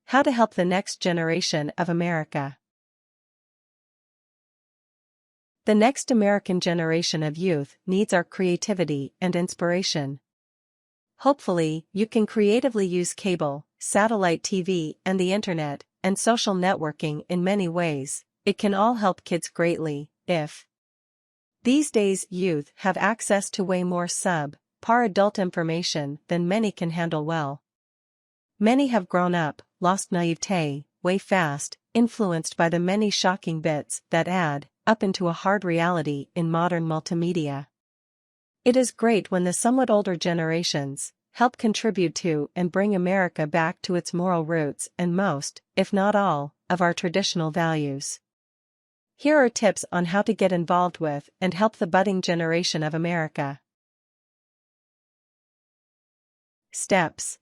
How to help the next generation of America. The next American generation of youth needs our creativity and inspiration. Hopefully, you can creatively use cable, satellite TV, and the internet, and social networking in many ways. It can all help kids greatly, if these days youth have access to way more par adult information than many can handle well. Many have grown up, lost naivete, way fast, influenced by the many shocking bits that add up into a hard reality in modern multimedia. It is great when the somewhat older generations help contribute to and bring America back to its moral roots and most, if not all, of our traditional values. Here are tips on how to get involved with and help the budding generation of America. Steps.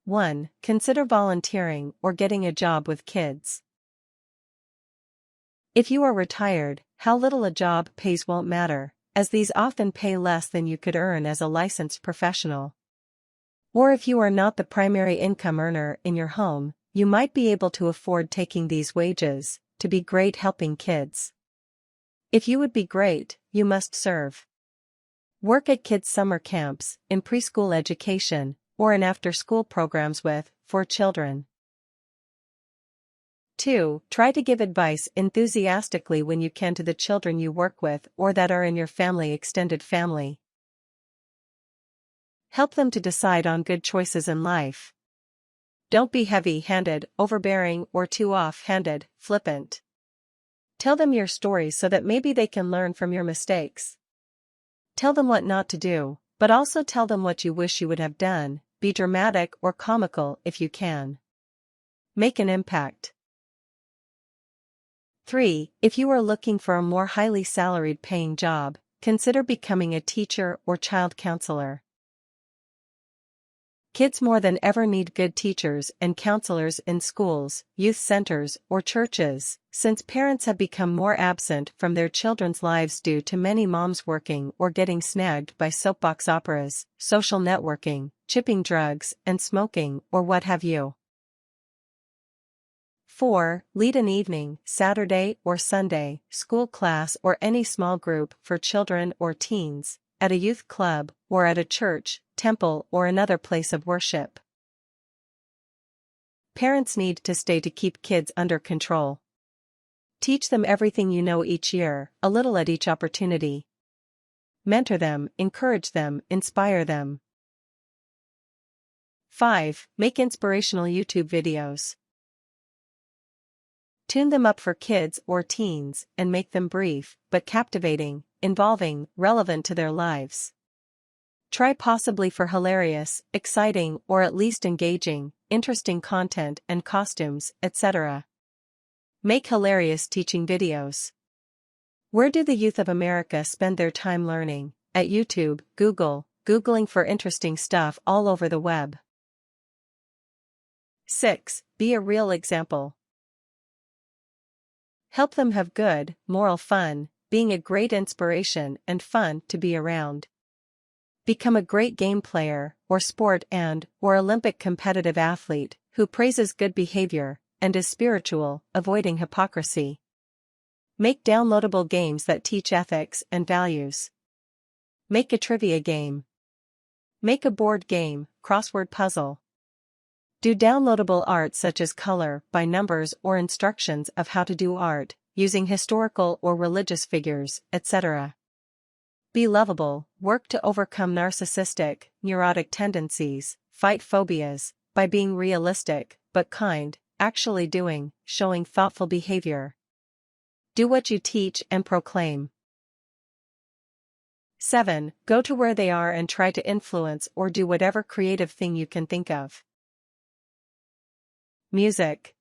1. Consider volunteering or getting a job with kids. If you are retired, how little a job pays won't matter, as these often pay less than you could earn as a licensed professional. Or if you are not the primary income earner in your home, you might be able to afford taking these wages to be great helping kids. If you would be great, you must serve. Work at kids' summer camps, in preschool education, or in after-school programs for children. 2. Try to give advice enthusiastically when you can to the children you work with or that are in your extended family. Help them to decide on good choices in life. Don't be heavy-handed, overbearing, or too off-handed, flippant. Tell them your story so that maybe they can learn from your mistakes. Tell them what not to do, but also tell them what you wish you would have done. Be dramatic or comical if you can. Make an impact. 3. If you are looking for a more highly salaried paying job, consider becoming a teacher or child counselor. Kids more than ever need good teachers and counselors in schools, youth centers, or churches, since parents have become more absent from their children's lives due to many moms working or getting snagged by soapbox operas, social networking, chipping drugs, and smoking, or what have you. 4. Lead an evening, Saturday or Sunday, school class or any small group for children or teens, at a youth club, or at a church, temple, or another place of worship. Parents need to stay to keep kids under control. Teach them everything you know each year, a little at each opportunity. Mentor them, encourage them, inspire them. 5. Make inspirational YouTube videos. Tune them up for kids or teens and make them brief, but captivating, involving, relevant to their lives. Try possibly for hilarious, exciting, or at least engaging, interesting content and costumes, etc. Make hilarious teaching videos. Where do the youth of America spend their time learning? At YouTube, Googling for interesting stuff all over the web. 6. Be a real example. Help them have good, moral fun, being a great inspiration and fun to be around. Become a great game player, or sport or Olympic competitive athlete, who praises good behavior, and is spiritual, avoiding hypocrisy. Make downloadable games that teach ethics and values. Make a trivia game. Make a board game, crossword puzzle. Do downloadable art such as color by numbers or instructions of how to do art, using historical or religious figures, etc. Be lovable, work to overcome narcissistic, neurotic tendencies, fight phobias, by being realistic, but kind, actually doing, showing thoughtful behavior. Do what you teach and proclaim. 7. Go to where they are and try to influence or do whatever creative thing you can think of. Music.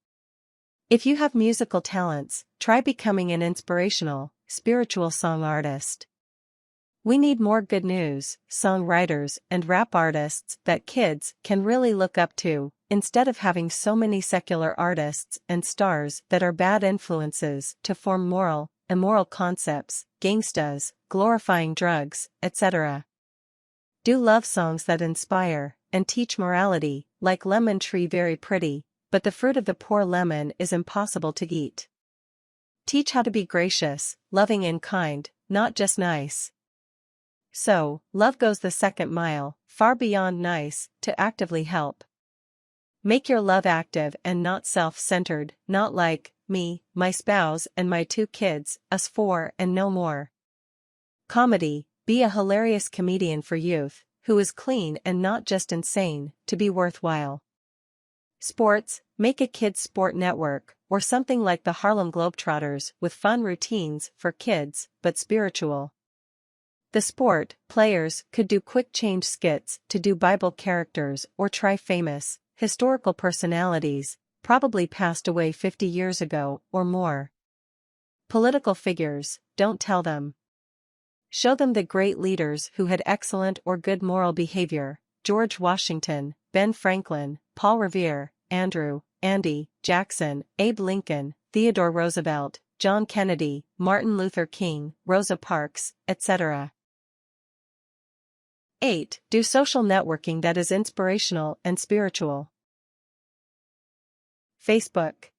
If you have musical talents, try becoming an inspirational, spiritual song artist. We need more good news, songwriters and rap artists that kids can really look up to, instead of having so many secular artists and stars that are bad influences to form moral, immoral concepts, gangstas, glorifying drugs, etc. Do love songs that inspire, and teach morality, like lemon tree very pretty, but the fruit of the poor lemon is impossible to eat. Teach how to be gracious, loving and kind, not just nice. So, love goes the second mile, far beyond nice, to actively help. Make your love active and not self-centered, not like, me, my spouse and my 2 kids, us 4 and no more. Comedy, be a hilarious comedian for youth, who is clean and not just insane, to be worthwhile. Sports, make a kids' sport network, or something like the Harlem Globetrotters with fun routines for kids, but spiritual. The sport players could do quick change skits to do Bible characters or try famous, historical personalities, probably passed away 50 years ago or more. Political figures, don't tell them. Show them the great leaders who had excellent or good moral behavior: George Washington, Ben Franklin, Paul Revere, Andy Jackson, Abe Lincoln, Theodore Roosevelt, John Kennedy, Martin Luther King, Rosa Parks, etc. 8. Do social networking that is inspirational and spiritual. Facebook.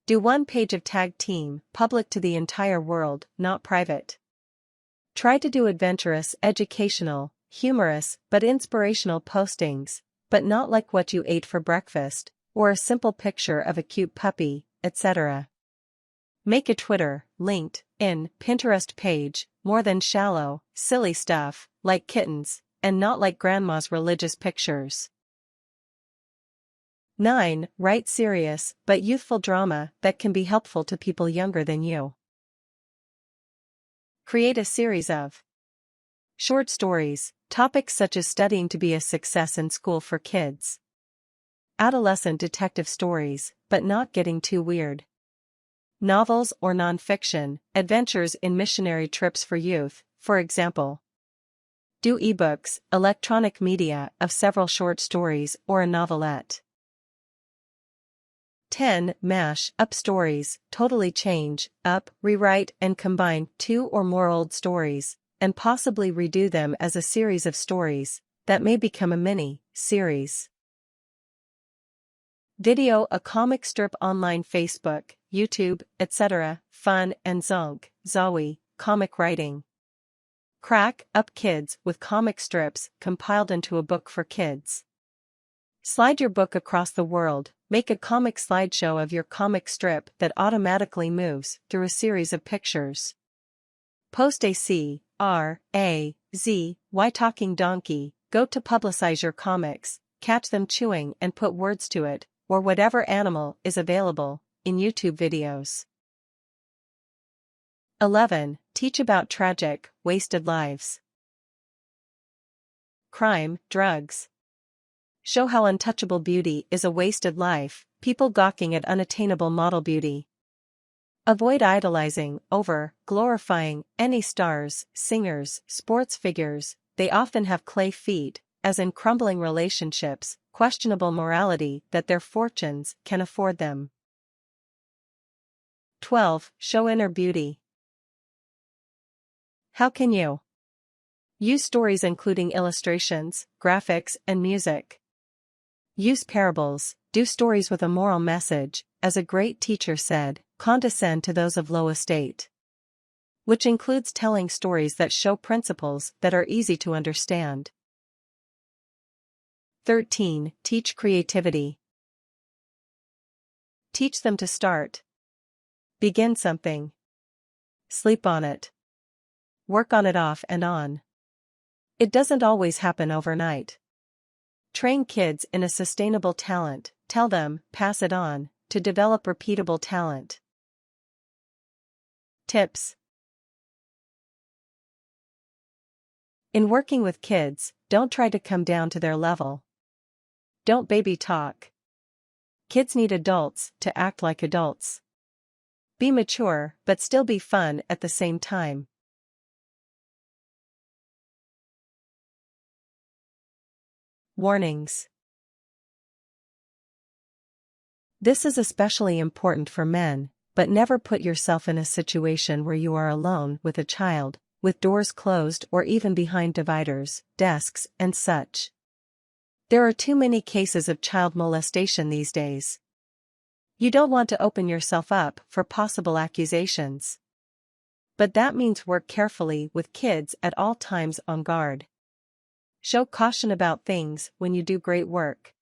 Do one page of tag team, public to the entire world, not private. Try to do adventurous, educational, humorous, but inspirational postings, but not like what you ate for breakfast, or a simple picture of a cute puppy, etc. Make a Twitter, LinkedIn, Pinterest page, more than shallow, silly stuff, like kittens, and not like grandma's religious pictures. 9. Write serious, but youthful drama that can be helpful to people younger than you. Create a series of short stories, topics such as studying to be a success in school for kids. Adolescent detective stories, but not getting too weird. Novels or nonfiction, adventures in missionary trips for youth, for example. Do ebooks, electronic media of several short stories or a novelette. 10. Mash up stories, totally change, up, rewrite and combine 2 or more old stories, and possibly redo them as a series of stories, that may become a mini-series. Video a comic strip online Facebook, YouTube, etc., fun and zawi, comic writing. Crack up kids with comic strips compiled into a book for kids. Slide your book across the world, make a comic slideshow of your comic strip that automatically moves through a series of pictures. Post a CRAZY talking donkey, go to publicize your comics, catch them chewing and put words to it, or whatever animal is available, in YouTube videos. 11. Teach about tragic, wasted lives. Crime, drugs. Show how untouchable beauty is a wasted life, people gawking at unattainable model beauty. Avoid idolizing, glorifying, any stars, singers, sports figures. They often have clay feet, as in crumbling relationships, questionable morality that their fortunes can afford them. 12. Show inner beauty. How can you? Use stories including illustrations, graphics, and music. Use parables, do stories with a moral message, as a great teacher said, condescend to those of low estate. Which includes telling stories that show principles that are easy to understand. 13. Teach creativity. Teach them to start. Begin something. Sleep on it. Work on it off and on. It doesn't always happen overnight. Train kids in a sustainable talent, tell them, pass it on, to develop repeatable talent. Tips. In working with kids, don't try to come down to their level. Don't baby talk. Kids need adults to act like adults. Be mature, but still be fun at the same time. Warnings. This is especially important for men, but never put yourself in a situation where you are alone with a child, with doors closed or even behind dividers, desks, and such. There are too many cases of child molestation these days. You don't want to open yourself up for possible accusations. But that means work carefully with kids at all times on guard. Show caution about things when you do great work.